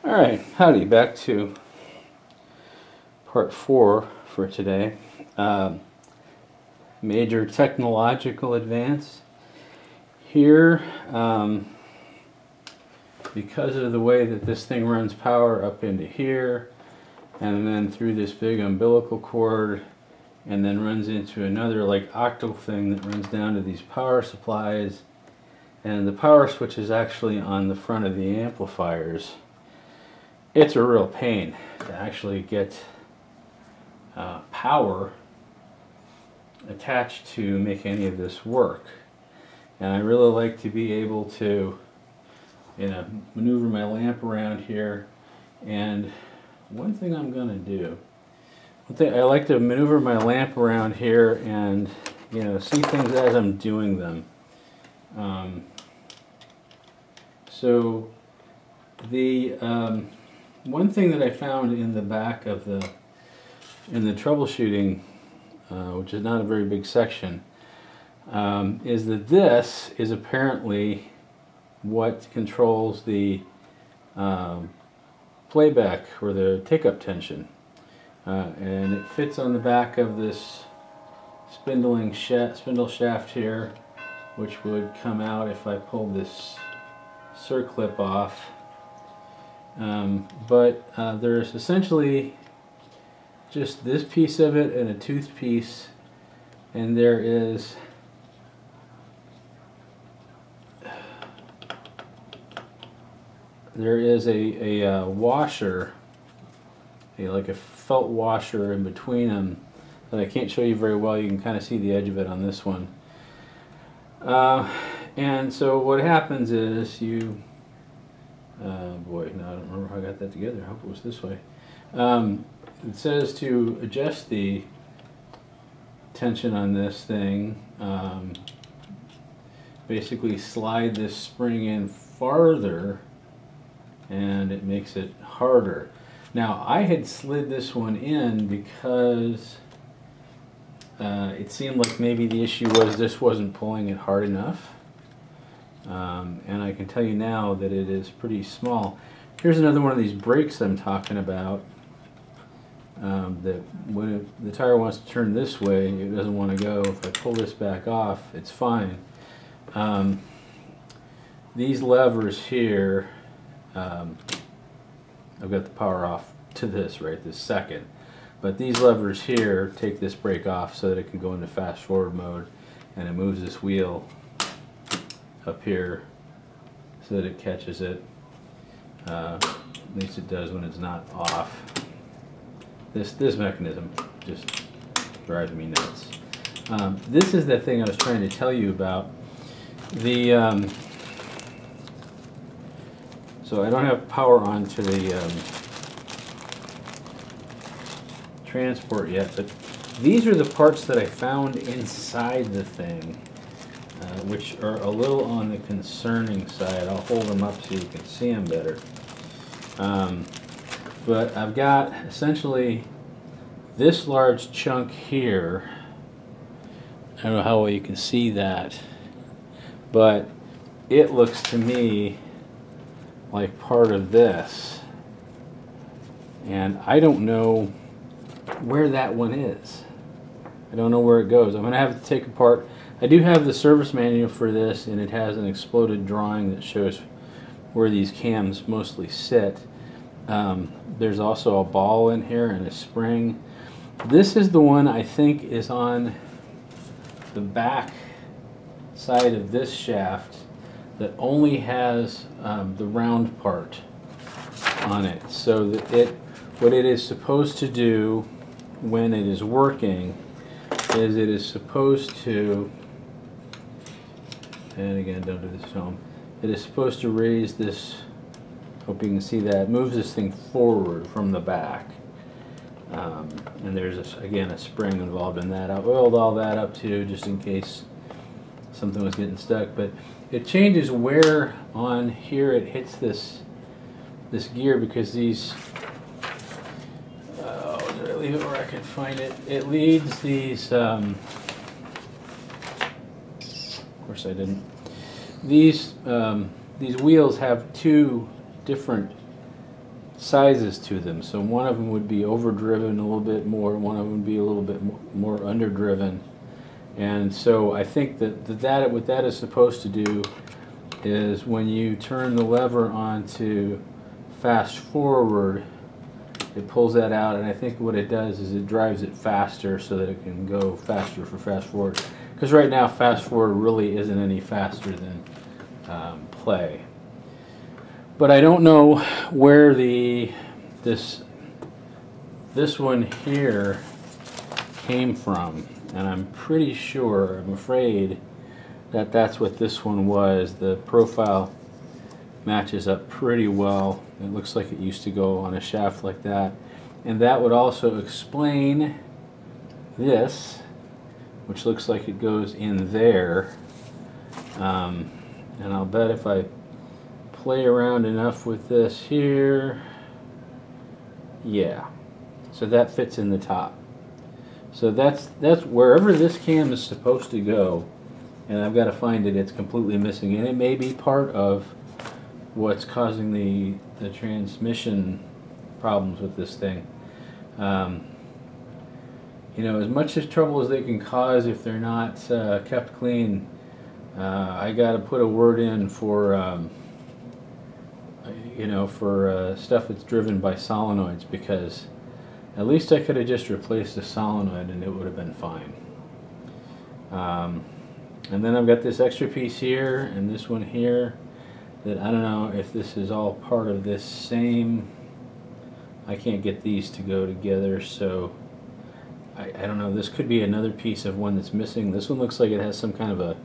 Alright, howdy, back to part 4 for today. Major technological advance. Here, because of the way that this thing runs power up into here, and then through this big umbilical cord, and then runs into another like octal thing that runs down to these power supplies, and the power switch is actually on the front of the amplifiers. It's a real pain to actually get power attached to make any of this work. And I really like to be able to maneuver my lamp around here. And one thing I'm going to do, I like to maneuver my lamp around here and see things as I'm doing them. So the one thing that I found in the back of the troubleshooting, which is not a very big section, is that this is apparently what controls the playback or the take-up tension, and it fits on the back of this spindle shaft here, which would come out if I pulled this circlip off. But there's essentially just this piece of it and a tooth piece, and there is a washer, like a felt washer in between them that I can't show you very well. You can kind of see the edge of it on this one. And so what happens is you boy, no, I don't remember how I got that together. I hope it was this way. It says to adjust the tension on this thing, basically slide this spring in farther and it makes it harder. Now, I had slid this one in because it seemed like maybe the issue was this wasn't pulling it hard enough. And I can tell you now that it is pretty small. Here's another one of these brakes I'm talking about, that when the tire wants to turn this way, it doesn't want to go. If I pull this back off, it's fine. These levers here, I've got the power off to this right this second, but these levers here take this brake off so that it can go into fast forward mode, and it moves this wheel up here so that it catches it. At least it does when it's not off. This mechanism just drives me nuts. This is the thing I was trying to tell you about. So I don't have power onto the transport yet, but these are the parts that I found inside the thing, which are a little on the concerning side. I'll hold them up so you can see them better. But I've got essentially this large chunk here. I don't know how well you can see that, but it looks to me like part of this. And I don't know where that one is. I don't know where it goes. I'm going to have to take apart. I do have the service manual for this, and it has an exploded drawing that shows where these cams mostly sit. There's also a ball in here and a spring. This is the one I think is on the back side of this shaft that only has the round part on it. So that what it is supposed to do when it is working is it is supposed to, and again, don't do this at home, it is supposed to raise this, hope you can see that, moves this thing forward from the back. And there's, again, a spring involved in that. I oiled all that up too, just in case something was getting stuck. But it changes where on here it hits this gear, because these, did I leave it where I can find it? It leads these, of course I didn't. These wheels have two different sizes to them. So one of them would be overdriven a little bit more, one of them would be a little bit more underdriven. And so I think that what that is supposed to do is when you turn the lever on to fast forward, it pulls that out, and I think what it does is it drives it faster so that it can go faster for fast forward. Because right now fast forward really isn't any faster than play. But I don't know where this one here came from, and I'm pretty sure, I'm afraid, that that's what this one was. The profile matches up pretty well. It looks like it used to go on a shaft like that. And that would also explain this, which looks like it goes in there. And I'll bet if I play around enough with this here, yeah. So that fits in the top. So that's wherever this cam is supposed to go, and I've got to find it. It's completely missing, and it may be part of what's causing the transmission problems with this thing. You know, as much as trouble as they can cause if they're not kept clean, I got to put a word in for you know, for stuff that's driven by solenoids, because at least I could have just replaced the solenoid and it would have been fine. And then I've got this extra piece here and this one here that I don't know if this is all part of this same. I can't get these to go together, so I don't know. This could be another piece of one that's missing. This one looks like it has some kind of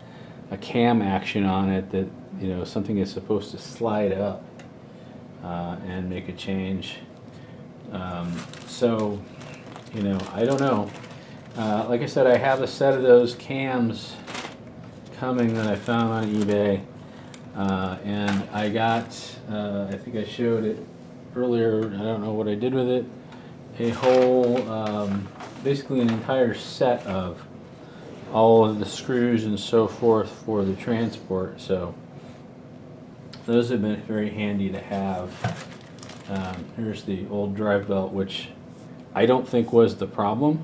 a cam action on it that, you know, something is supposed to slide up and make a change. So, you know, I don't know. Like I said, I have a set of those cams coming that I found on eBay, and I got, I think I showed it earlier, I don't know what I did with it, a whole, basically an entire set of all of the screws and so forth for the transport. So those have been very handy to have. Here's the old drive belt, which I don't think was the problem.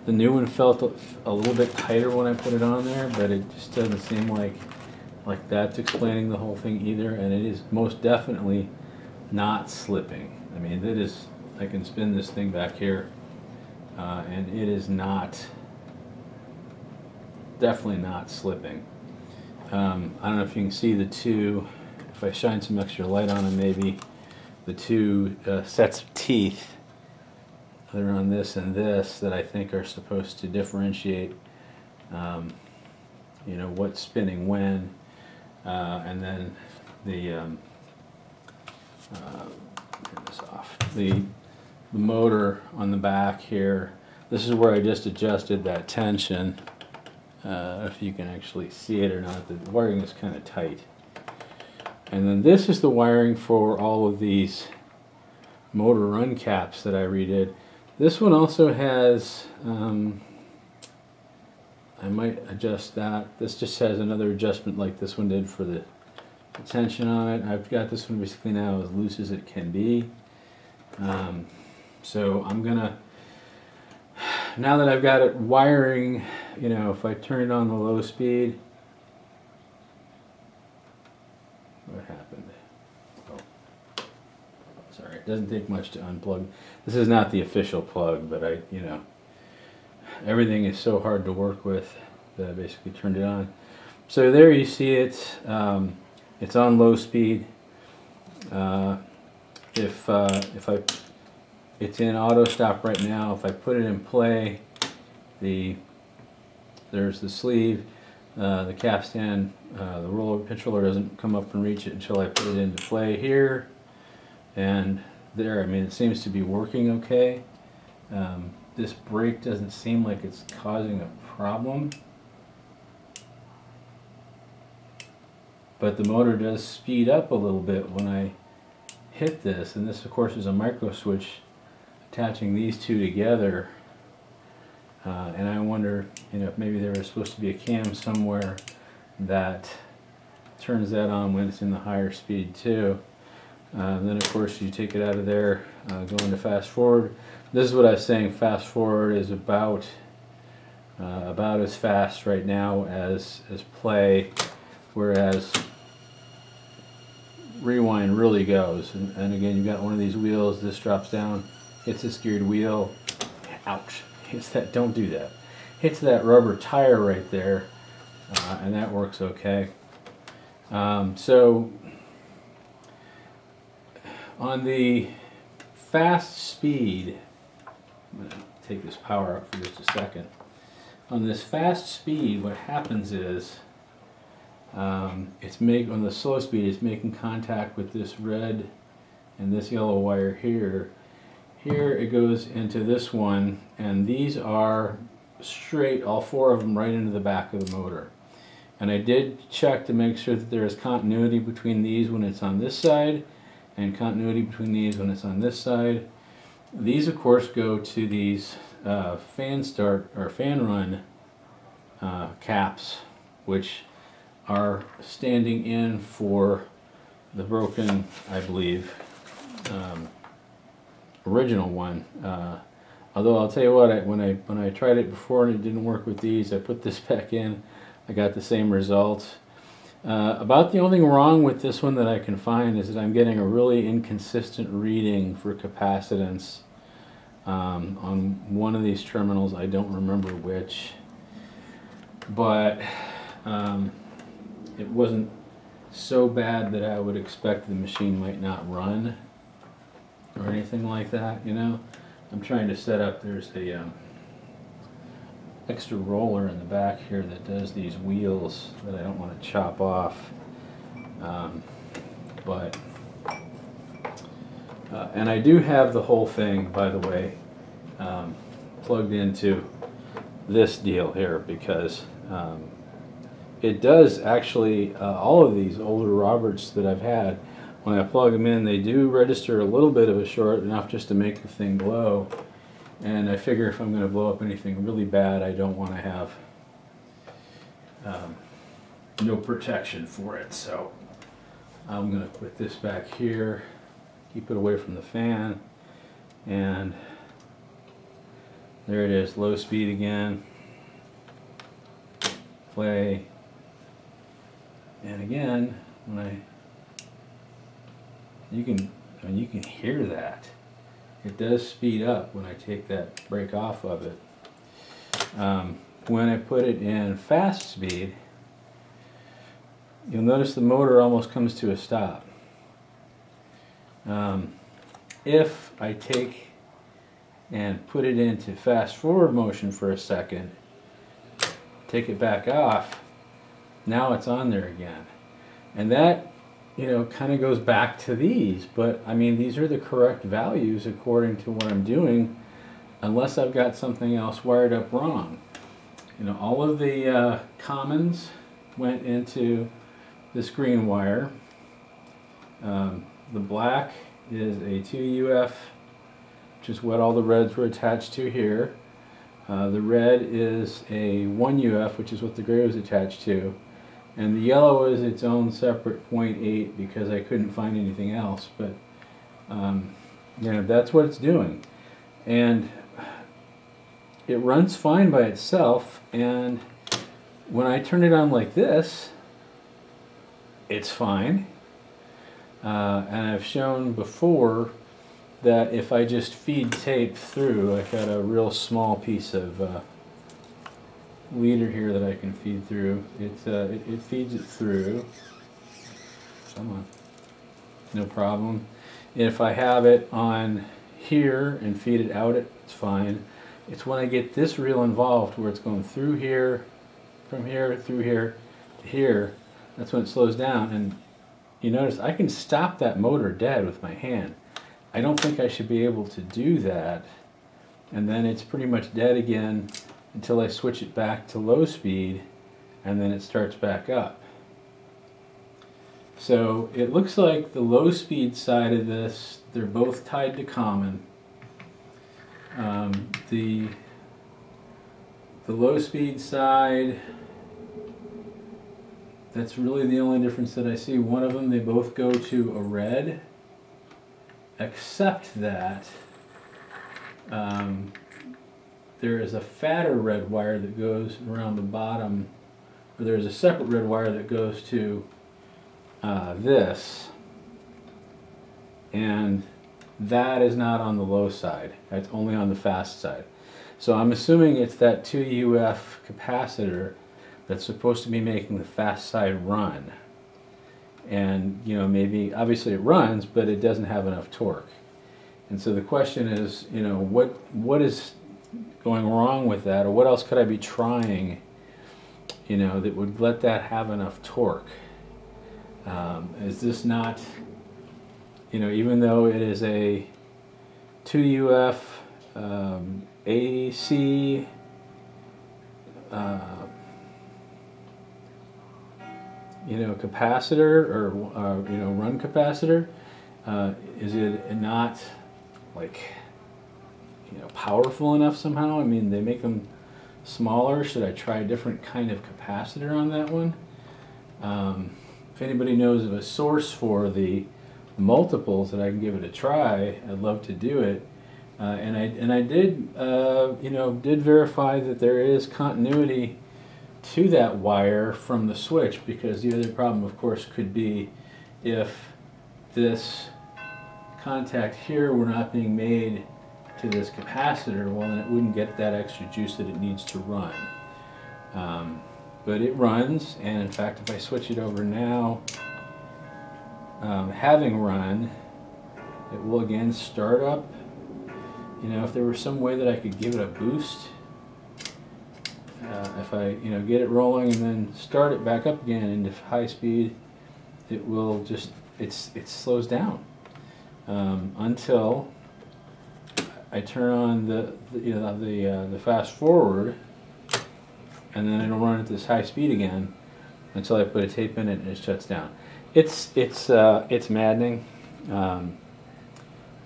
The new one felt a little bit tighter when I put it on there, but it just doesn't seem like that's explaining the whole thing either. And it is most definitely not slipping. I mean, it is. I can spin this thing back here, and it is not, definitely not slipping. I don't know if you can see the two. If I shine some extra light on them, maybe the two sets of teeth that are on this and this that I think are supposed to differentiate, you know, what's spinning when, and then the turn this off. The motor on the back here. This is where I just adjusted that tension. If you can actually see it or not, the wiring is kind of tight. And then this is the wiring for all of these motor run caps that I redid. This one also has, I might adjust that. This just has another adjustment like this one did for the tension on it. I've got this one basically now as loose as it can be. So I'm gonna, now that I've got it wiring, you know, if I turn it on the low speed, what happened? Oh, sorry, it doesn't take much to unplug. This is not the official plug, but you know, everything is so hard to work with that I basically turned it on. So there you see it. It's on low speed. It's in auto stop right now. If I put it in play, there's the sleeve, the capstan, the roller controller doesn't come up and reach it until I put it into play here, and there. I mean, it seems to be working okay. This brake doesn't seem like it's causing a problem, but the motor does speed up a little bit when I hit this, and this of course is a micro switch attaching these two together, and I wonder, you know, if maybe there was supposed to be a cam somewhere that turns that on when it's in the higher speed too. Then of course you take it out of there, go into fast forward. This is what I was saying, fast forward is about as fast right now as play, whereas rewind really goes. And again, you've got one of these wheels, this drops down, hits this geared wheel, ouch, hits that, don't do that. Hits that rubber tire right there, and that works okay. So on the fast speed, I'm going to take this power up for just a second. On this fast speed, what happens is on the slow speed, it's making contact with this red and this yellow wire here. Here it goes into this one, and these are straight, all four of them, right into the back of the motor. And I did check to make sure that there is continuity between these when it's on this side, and continuity between these when it's on this side. These of course go to these fan start or fan run caps, which are standing in for the broken, I believe, original one. Although I'll tell you what, when I tried it before and it didn't work with these, I put this back in. I got the same result. About the only thing wrong with this one that I can find is that I'm getting a really inconsistent reading for capacitance on one of these terminals. I don't remember which, but it wasn't so bad that I would expect the machine might not run or anything like that, you know. I'm trying to set up, there's a extra roller in the back here that does these wheels that I don't want to chop off, and I do have the whole thing, by the way, plugged into this deal here, because it does actually, all of these older Roberts that I've had, when I plug them in, they do register a little bit of a short, enough just to make the thing glow. And I figure if I'm going to blow up anything really bad, I don't want to have no protection for it. So I'm going to put this back here, keep it away from the fan, and there it is, low speed again, play, and again, when you can hear that. It does speed up when I take that brake off of it. When I put it in fast speed, you'll notice the motor almost comes to a stop. If I take and put it into fast forward motion for a second, take it back off, now it's on there again. And that, you know, kind of goes back to these, but I mean, these are the correct values according to what I'm doing, unless I've got something else wired up wrong. You know, all of the commons went into this green wire. The black is a 2UF, which is what all the reds were attached to here. The red is a 1UF, which is what the gray was attached to. And the yellow is its own separate 0.8 because I couldn't find anything else. But you know, that's what it's doing. And it runs fine by itself. And when I turn it on like this, it's fine. And I've shown before that if I just feed tape through, I've got a real small piece of leader here that I can feed through. It feeds it through. Come on, no problem. If I have it on here and feed it out, it's fine. It's when I get this reel involved where it's going through here, from here, through here, to here, that's when it slows down. And you notice I can stop that motor dead with my hand. I don't think I should be able to do that. And then it's pretty much dead again until I switch it back to low speed, and then it starts back up. So it looks like the low speed side of this, they're both tied to common. The low speed side, that's really the only difference that I see. One of them, they both go to a red, except that there is a fatter red wire that goes around the bottom, or there's a separate red wire that goes to this, and that is not on the low side. That's only on the fast side. So I'm assuming it's that 2 UF capacitor that's supposed to be making the fast side run. And you know, maybe obviously it runs, but it doesn't have enough torque. And so the question is, you know, what is going wrong with that, or what else could I be trying, you know, that would let that have enough torque? Is this not, you know, even though it is a 2 UF AC you know, capacitor, or you know, run capacitor, is it not like, you know, powerful enough somehow? I mean, they make them smaller. Should I try a different kind of capacitor on that one? If anybody knows of a source for the multiples that I can give it a try, I'd love to do it. And I did, you know, did verify that there is continuity to that wire from the switch, because the other problem, of course, could be if this contact here were not being made to this capacitor, well, then it wouldn't get that extra juice that it needs to run. But it runs, and in fact, if I switch it over now, having run, it will again start up. You know, if there were some way that I could give it a boost, if I, you know, get it rolling and then start it back up again into high speed, it will just, it slows down until I turn on the fast forward, and then it'll run at this high speed again until I put a tape in it and it shuts down. It's maddening.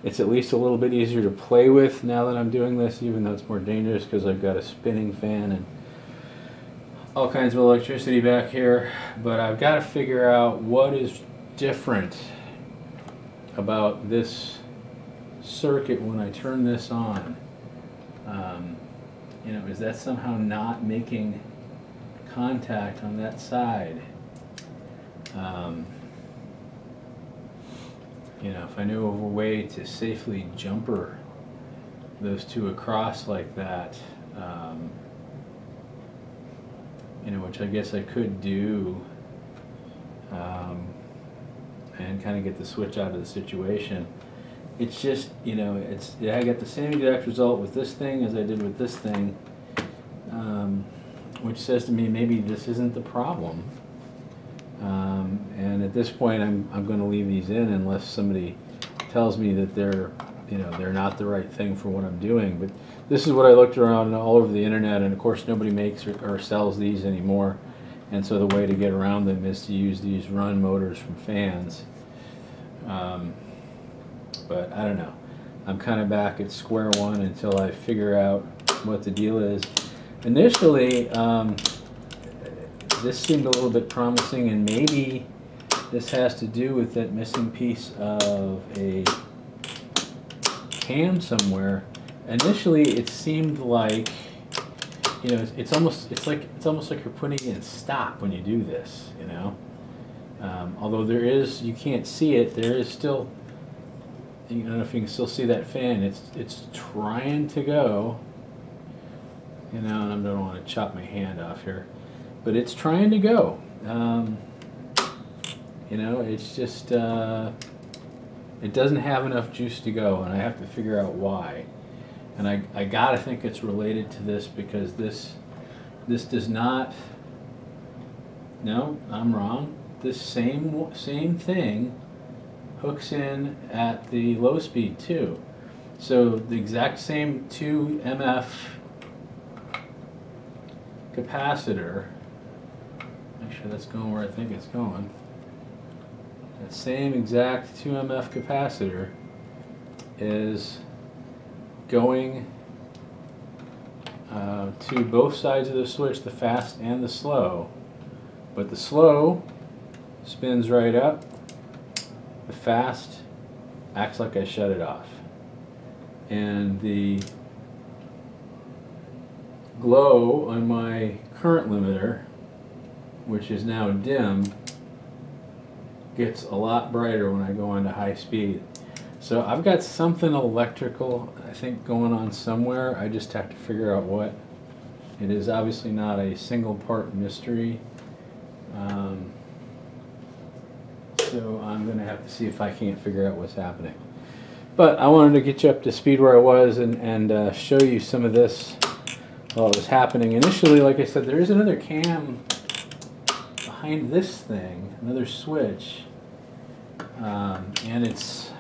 It's at least a little bit easier to play with now that I'm doing this, even though it's more dangerous because I've got a spinning fan and all kinds of electricity back here. But I've got to figure out what is different about this circuit when I turn this on. You know, is that somehow not making contact on that side? You know, if I knew of a way to safely jumper those two across like that, you know, which I guess I could do, and kind of get the switch out of the situation. It's just, you know, I got the same exact result with this thing as I did with this thing, which says to me maybe this isn't the problem. And at this point, I'm going to leave these in unless somebody tells me that they're not the right thing for what I'm doing. But this is what I looked around all over the internet, and of course nobody makes or sells these anymore. And so the way to get around them is to use these run motors from fans. But I don't know. I'm kind of back at square one until I figure out what the deal is. Initially, this seemed a little bit promising, and maybe this has to do with that missing piece of a cam somewhere. Initially, it seemed like, you know, it's almost like you're putting in stop when you do this, you know. Although you can't see it, there is still, I don't know if you can still see that fan. It's trying to go, you know, and I don't want to chop my hand off here, but it's trying to go. You know, it's just, it doesn't have enough juice to go, and I have to figure out why. And I gotta think it's related to this, because this does not, no, I'm wrong. This same thing hooks in at the low speed too. So the exact same 2 MF capacitor, make sure that's going where I think it's going. That same exact 2 MF capacitor is going to both sides of the switch, the fast and the slow. But the slow spins right up, the fast acts like I shut it off. And the glow on my current limiter, which is now dim, gets a lot brighter when I go on to high speed. So I've got something electrical, I think, going on somewhere. I just have to figure out what. It is obviously not a single part mystery. So I'm going to have to see if I can't figure out what's happening. But I wanted to get you up to speed where I was and show you some of this while it was happening. Initially, like I said, there is another cam behind this thing, another switch, and it's,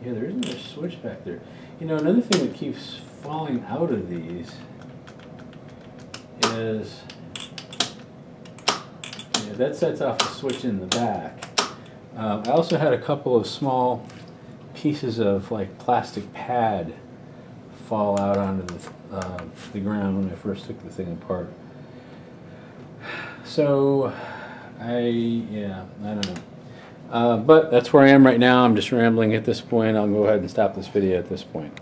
yeah, there is another switch back there. You know, another thing that keeps falling out of these is, yeah, that sets off a switch in the back. I also had a couple of small pieces of like plastic pad fall out onto the ground when I first took the thing apart. So I don't know. But that's where I am right now. I'm just rambling at this point. I'll go ahead and stop this video at this point.